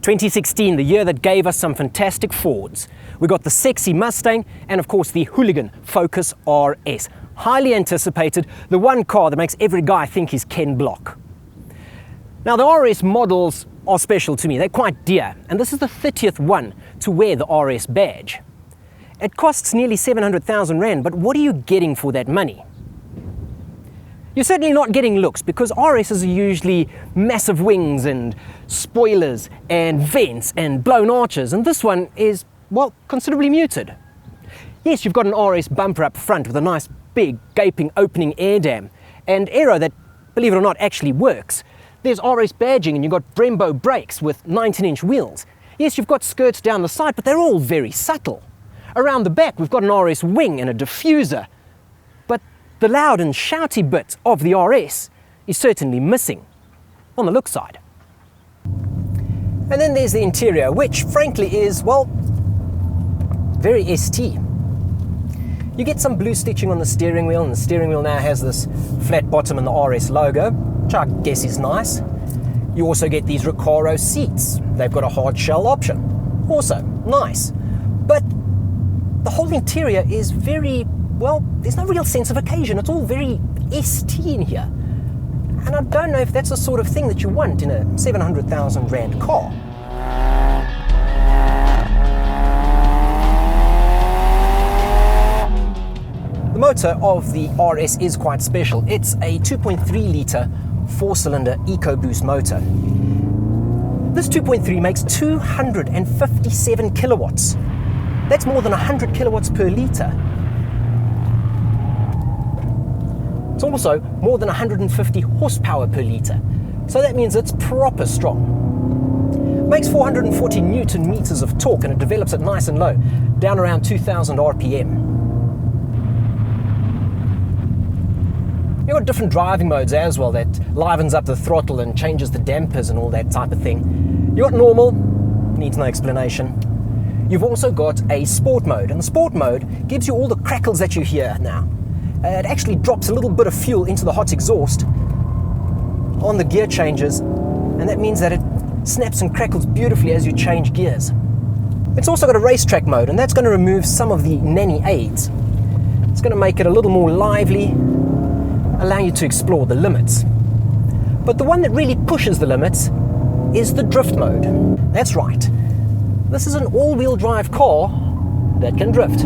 2016, the year that gave us some fantastic Fords. We got the sexy Mustang and of course the hooligan Focus RS. Highly anticipated, the one car that makes every guy think he's Ken Block. Now the RS models are special to me, they're quite dear, and this is the 30th one to wear the RS badge. It costs nearly 700,000 Rand, but what are you getting for that money? You're certainly not getting looks, because RSs are usually massive wings and spoilers and vents and blown arches, and this one is, well, considerably muted. Yes, you've got an RS bumper up front with a nice big gaping opening air dam and aero that, believe it or not, actually works. There's RS badging and you've got Brembo brakes with 19-inch wheels. Yes, you've got skirts down the side, but they're all very subtle. Around the back, we've got an RS wing and a diffuser. But the loud and shouty bit of the RS is certainly missing on the look side. And then there's the interior, which frankly is, well, very ST. You get some blue stitching on the steering wheel, and the steering wheel now has this flat bottom and the RS logo, which I guess is nice. You also get these Recaro seats. They've got a hard shell option. Also nice. But the whole interior is very, well, there's no real sense of occasion. It's all very ST in here. And I don't know if that's the sort of thing that you want in a 700,000 Rand car. The motor of the RS is quite special. It's a 2.3 litre 4-cylinder EcoBoost motor. This 2.3 makes 257 kilowatts. That's more than 100 kilowatts per litre. It's also more than 150 horsepower per litre. So that means it's proper strong. Makes 440 Newton meters of torque, and it develops it nice and low, down around 2000 RPM. You've got different driving modes as well that livens up the throttle and changes the dampers and all that type of thing. You've got normal, needs no explanation. You've also got a sport mode, and the sport mode gives you all the crackles that you hear now. It actually drops a little bit of fuel into the hot exhaust on the gear changes, and that means that it snaps and crackles beautifully as you change gears. It's also got a racetrack mode, and that's going to remove some of the nanny aids. It's going to make it a little more lively, allow you to explore the limits. But the one that really pushes the limits is the drift mode. That's right. This is an all-wheel drive car that can drift.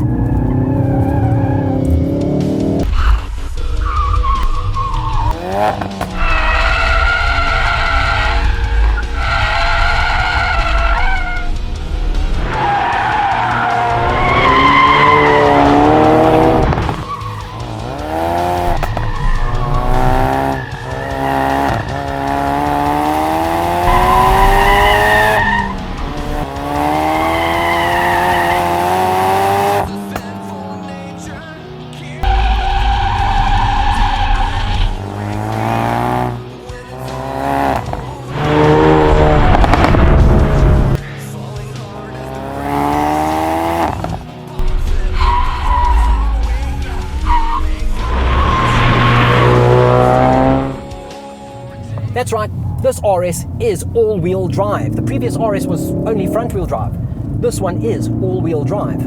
That's right, this RS is all-wheel drive. The previous RS was only front-wheel drive. This one is all-wheel drive.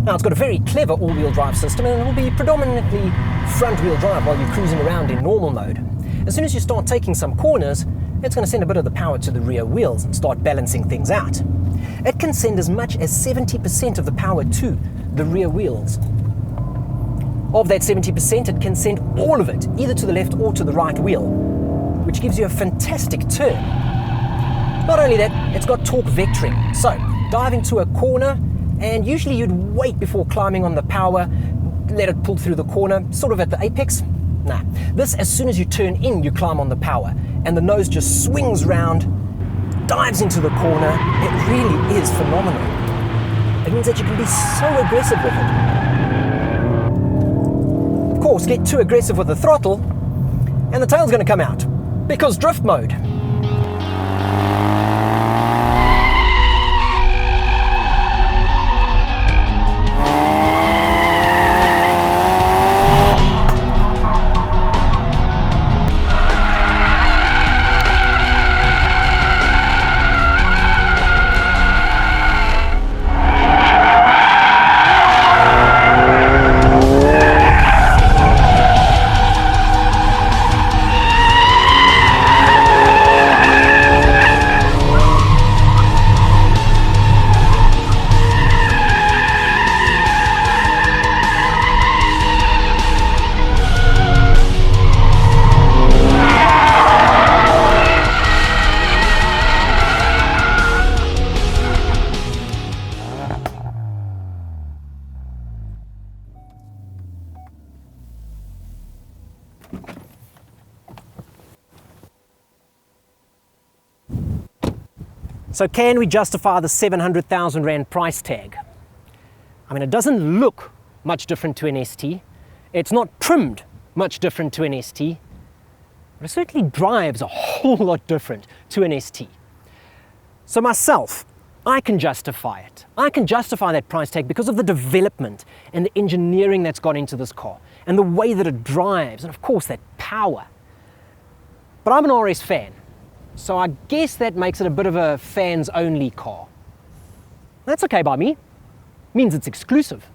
Now, it's got a very clever all-wheel drive system, and it will be predominantly front-wheel drive while you're cruising around in normal mode. As soon as you start taking some corners, it's going to send a bit of the power to the rear wheels and start balancing things out. It can send as much as 70% of the power to the rear wheels. Of that 70%, it can send all of it either to the left or to the right wheel, which gives you a fantastic turn. Not only that, it's got torque vectoring. So, dive into a corner, and usually you'd wait before climbing on the power, let it pull through the corner, sort of at the apex. Nah, this, as soon as you turn in, you climb on the power, and the nose just swings round, dives into the corner. It really is phenomenal. It means that you can be so aggressive with it. Of course, get too aggressive with the throttle, and the tail's going to come out. Because drift mode. So can we justify the 700,000 Rand price tag? I mean, it doesn't look much different to an ST. It's not trimmed much different to an ST. But it certainly drives a whole lot different to an ST. So myself, I can justify it. I can justify that price tag because of the development and the engineering that's gone into this car and the way that it drives and of course that power. But I'm an RS fan, so I guess that makes it a bit of a fans only car. That's okay by me. Means it's exclusive.